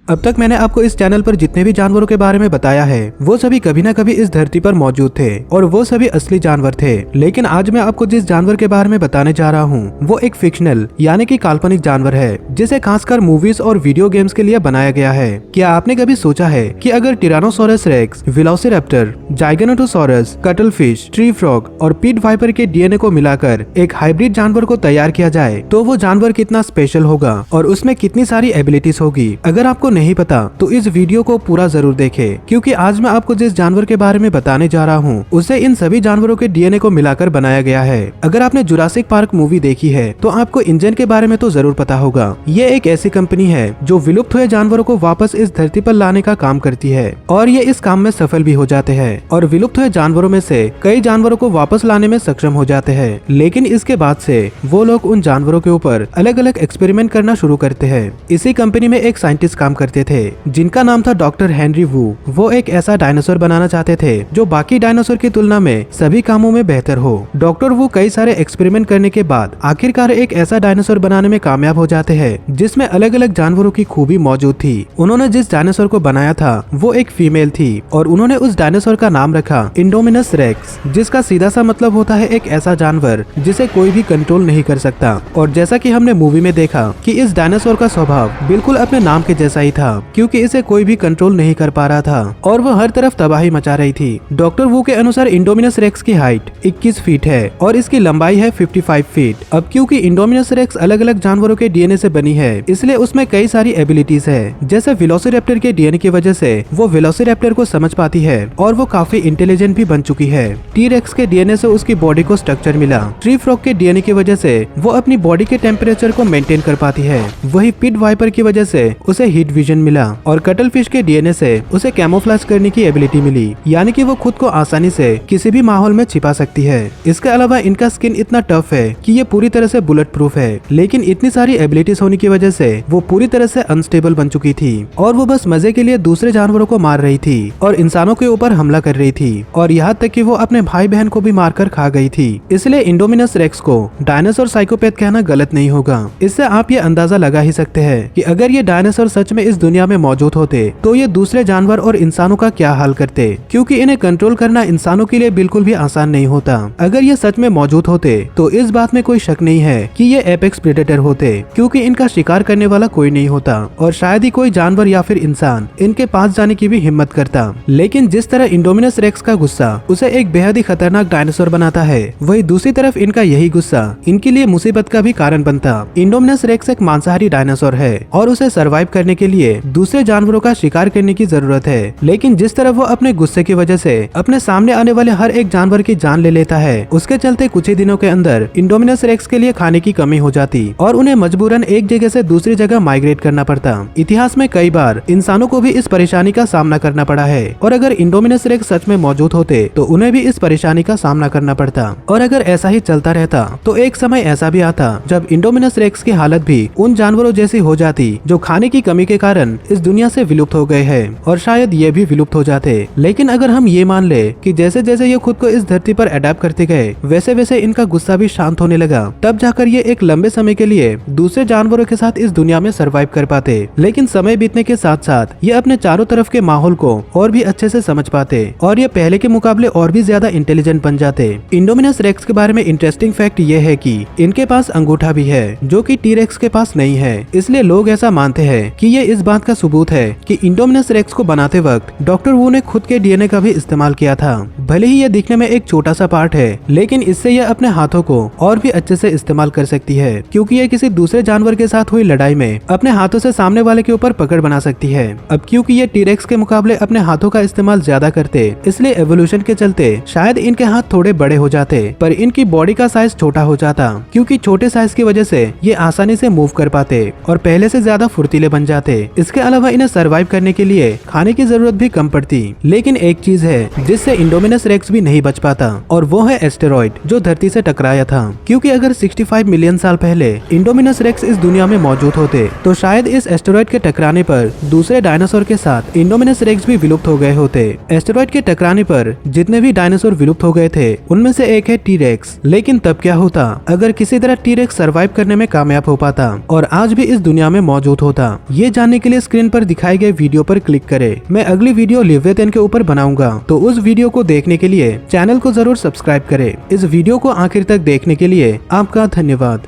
अब तक मैंने आपको इस चैनल पर जितने भी जानवरों के बारे में बताया है वो सभी कभी न कभी इस धरती पर मौजूद थे और वो सभी असली जानवर थे। लेकिन आज मैं आपको जिस जानवर के बारे में बताने जा रहा हूँ वो एक फिक्शनल यानी कि काल्पनिक जानवर है, जिसे खासकर मूवीज और वीडियो गेम्स के लिए बनाया गया है। क्या आपने कभी सोचा है कि अगर tyrannosaurus rex, velociraptor, giganotosaurus, cuttlefish, tree frog और पीट वाइपर के डीएनए को मिलाकर एक हाइब्रिड जानवर को तैयार किया जाए तो वो जानवर कितना स्पेशल होगा और उसमें कितनी सारी एबिलिटीज होगी। अगर आपको नहीं पता तो इस वीडियो को पूरा जरूर देखें, क्योंकि आज मैं आपको जिस जानवर के बारे में बताने जा रहा हूँ उसे इन सभी जानवरों के डीएनए को मिलाकर बनाया गया है। अगर आपने जुरासिक पार्क मूवी देखी है तो आपको इंजन के बारे में तो जरूर पता होगा। ये एक ऐसी कंपनी है जो विलुप्त हुए जानवरों को वापस इस धरती पर लाने का काम करती है और ये इस काम में सफल भी हो जाते हैं और विलुप्त हुए जानवरों में से कई जानवरों को वापस लाने में सक्षम हो जाते हैं। लेकिन इसके बाद से वो लोग उन जानवरों के ऊपर अलग अलग एक्सपेरिमेंट करना शुरू करते हैं। इसी कंपनी में एक साइंटिस्ट काम करते थे जिनका नाम था डॉक्टर हेनरी वू। वो एक ऐसा डायनासोर बनाना चाहते थे जो बाकी डायनासोर की तुलना में सभी कामों में बेहतर हो। डॉक्टर वू कई सारे एक्सपेरिमेंट करने के बाद आखिरकार एक ऐसा डायनासोर बनाने में कामयाब हो जाते हैं जिसमें अलग अलग जानवरों की खूबी मौजूद थी। उन्होंने जिस डायनासोर को बनाया था वो एक फीमेल थी और उन्होंने उस डायनासोर का नाम रखा इंडोमिनस रेक्स, जिसका सीधा सा मतलब होता है एक ऐसा जानवर जिसे कोई भी कंट्रोल नहीं कर सकता। और जैसा कि हमने मूवी में देखा कि इस डायनासोर का स्वभाव बिल्कुल अपने नाम के जैसा ही था, क्योंकि इसे कोई भी कंट्रोल नहीं कर पा रहा था और वो हर तरफ तबाही मचा रही थी। डॉक्टर वू के अनुसार इंडोमिनस रेक्स की हाइट 21 फीट है और इसकी लंबाई है 55 फीट। अब क्योंकि इंडोमिनस रेक्स अलग अलग जानवरों के डीएनए से बनी है इसलिए उसमें कई सारी एबिलिटीज है। जैसे वेलोसिरैप्टर के डीएनए की वजह से वो वेलोसिरैप्टर को समझ पाती है और वो काफी इंटेलिजेंट भी बन चुकी है। टी रेक्स के डीएनए से उसकी बॉडी को स्ट्रक्चर मिला। ट्री फ्रॉग के डीएनए की वजह से वो अपनी बॉडी के टेम्परेचर को मेंटेन कर पाती है। वही पिट वाइपर की वजह से उसे हीट विजन मिला और कटल फिश के डीएनए से उसे कैमोफ्लेज करने की एबिलिटी मिली, यानी कि वो खुद को आसानी से किसी भी माहौल में छिपा सकती है। इसके अलावा इनका स्किन इतना टफ है कि ये पूरी तरह से बुलेट प्रूफ है। लेकिन इतनी सारी एबिलिटीज होने की वजह से वो पूरी तरह से अनस्टेबल बन चुकी थी और वो बस मजे के लिए दूसरे जानवरों को मार रही थी और इंसानों के ऊपर हमला कर रही थी और यहाँ तक कि वो अपने भाई बहन को भी मारकर खा गई थी। इसलिए इंडोमिनस रेक्स को डायनासोर साइकोपैथ कहना गलत नहीं होगा। इससे आप ये अंदाजा लगा ही सकते हैं कि अगर ये डायनासोर सच में इस दुनिया में मौजूद होते तो ये दूसरे जानवर और इंसानों का क्या हाल करते, क्योंकि इन्हें कंट्रोल करना इंसानों के लिए बिल्कुल भी आसान नहीं होता। अगर ये सच में मौजूद होते तो इस बात में कोई शक नहीं है कि ये एपेक्स प्रेडेटर होते, क्योंकि इनका शिकार करने वाला कोई नहीं होता और शायद ही कोई जानवर या फिर इंसान इनके पास जाने की भी हिम्मत करता। लेकिन जिस तरह इंडोमिनस रेक्स का गुस्सा उसे एक बेहद ही खतरनाक डायनासोर बनाता है, वही दूसरी तरफ इनका यही गुस्सा इनके लिए मुसीबत का भी कारण बनता। इंडोमिनस रेक्स एक मांसाहारी डायनासोर है और उसे सरवाइव करने के लिए दूसरे जानवरों का शिकार करने की जरूरत है। लेकिन जिस तरह वो अपने गुस्से की वजह से अपने सामने आने वाले हर एक जानवर की जान ले लेता है, उसके चलते कुछ ही दिनों के अंदर इंडोमिनस रेक्स के लिए खाने की कमी हो जाती और उन्हें मजबूरन एक जगह से दूसरी जगह माइग्रेट करना पड़ता। इतिहास में कई बार इंसानों को भी इस परेशानी का सामना करना पड़ा है और अगर इंडोमिनस रेक्स सच में मौजूद होते तो उन्हें भी इस परेशानी का सामना करना पड़ता। और अगर ऐसा ही चलता रहता तो एक समय ऐसा भी आता जब इंडोमिनस रेक्स की हालत भी उन जानवरों जैसी हो जाती जो खाने की कमी के कारण इस दुनिया से विलुप्त हो गए हैं और शायद ये भी विलुप्त हो जाते। लेकिन अगर हम ये मान ले कि जैसे जैसे ये खुद को इस धरती पर अडेप्ट करते गए वैसे वैसे इनका गुस्सा भी शांत होने लगा, तब जाकर ये एक लंबे समय के लिए दूसरे जानवरों के साथ इस दुनिया में सर्वाइव कर पाते। लेकिन समय बीतने के साथ साथ ये अपने चारों तरफ के माहौल को और भी अच्छे से समझ पाते और ये पहले के मुकाबले और भी ज्यादा इंटेलिजेंट बन जाते। इंडोमिनस रेक्स के बारे में इंटरेस्टिंग फैक्ट ये है कि इनके पास अंगूठा भी है जो कि टी रेक्स के पास नहीं है। इसलिए लोग ऐसा मानते हैं कि ये इस बात का सबूत है कि इंडोमिनस रेक्स को बनाते वक्त डॉक्टर वू ने खुद के डीएनए का भी इस्तेमाल किया था। भले ही ये दिखने में एक छोटा सा पार्ट है, लेकिन इससे ये अपने हाथों को और भी अच्छे से इस्तेमाल कर सकती है, क्योंकि ये किसी दूसरे जानवर के साथ हुई लड़ाई में अपने हाथों से सामने वाले के ऊपर पकड़ बना सकती है। अब क्योंकि ये टी रेक्स के मुकाबले अपने हाथों का इस्तेमाल ज्यादा करते, इसलिए एवोल्यूशन के चलते शायद इनके हाथ थोड़े बड़े हो जाते, पर इनकी बॉडी का साइज छोटा हो जाता, क्योंकि छोटे साइज की वजह से ये आसानी से मूव कर पाते और पहले से ज्यादा फुर्तीले बन जाते। इसके अलावा इन्हें सरवाइव करने के लिए खाने की जरूरत भी कम पड़ती। लेकिन एक चीज है जिससे इंडोमिनस रेक्स भी नहीं बच पाता और वो है एस्टेरॉइड जो धरती से टकराया था। क्योंकि अगर 65 मिलियन साल पहले इंडोमिनस रेक्स इस दुनिया में मौजूद होते तो शायद इस एस्टेरॉइड के टकराने पर दूसरे डायनासोर के साथ इंडोमिनस रेक्स भी विलुप्त हो गए होते। एस्टेरॉइड के टकराने पर जितने भी डायनासोर विलुप्त हो गए थे उनमें से एक है टी रेक्स। लेकिन तब क्या होता अगर किसी तरह टी रेक्स सर्वाइव करने में कामयाब हो पाता और आज भी इस दुनिया में मौजूद होता? ये जानने देखने के लिए स्क्रीन पर दिखाए गए वीडियो पर क्लिक करें। मैं अगली वीडियो लिव्यतन के ऊपर बनाऊंगा, तो उस वीडियो को देखने के लिए चैनल को जरूर सब्सक्राइब करें। इस वीडियो को आखिर तक देखने के लिए आपका धन्यवाद।